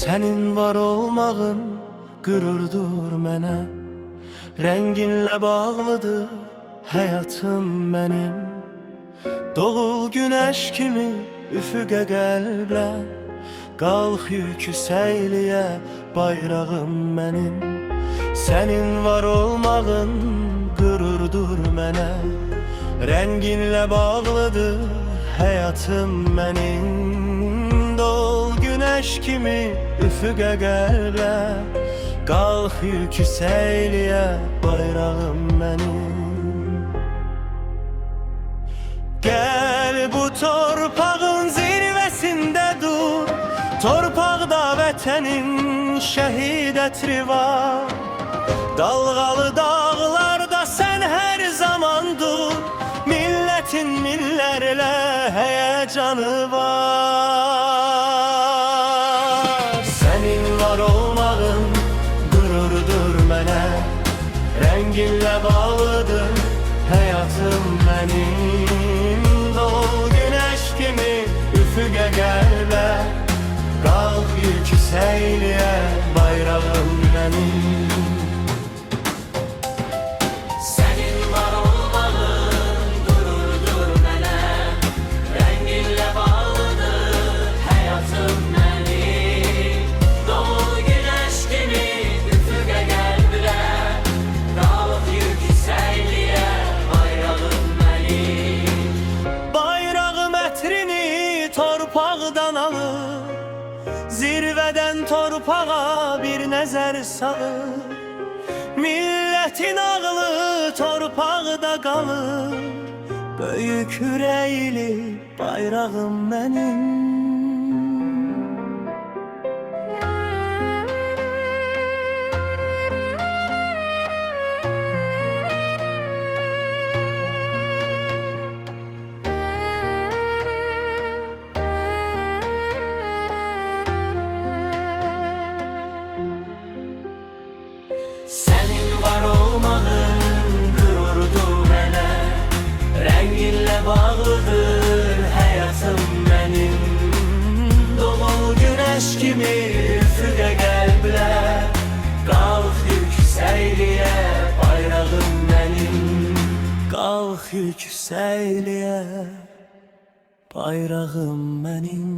Senin var olmağın qürurdur mənə. Rənginlə bağlıdır həyatım mənim. Doğul günəş kimi üfüqə qəlblə, qalx yüksəkliyə bayrağım mənim. Senin var olmağın qürurdur mənə. Rənginlə bağlıdır həyatım mənim. Doğul günəş kimi üfüqə qəlblə, qalx yüksəkliyə bayrağım mənim. Gəl bu torpağın zirvəsində dur, torpaqda vətənin şəhid ətri var. Dalğalı dağlarda sən hər zaman dur, milletin millərlə həyəcanı var. Senin var olmağın qürurdur mənə. Rənginlə bağlıdır həyatım mənim. Doğul günəş kimi üfüqə qəlblə, qalx yüksəkliyə bayrağım mənim. Torpaqdan alır, zirvədən torpağa bir nəzər salır. Millətin ağlı torpaqda qalır, böyük ürəkli bayrağım mənim. Senin var olmağın qürurdur mənə. Rənginlə bağlıdır həyatım mənim. Doğul günəş kimi üfüqə qəlblə, qalx yüksəkliyə bayrağım mənim. Qalx yüksəkliyə bayrağım mənim.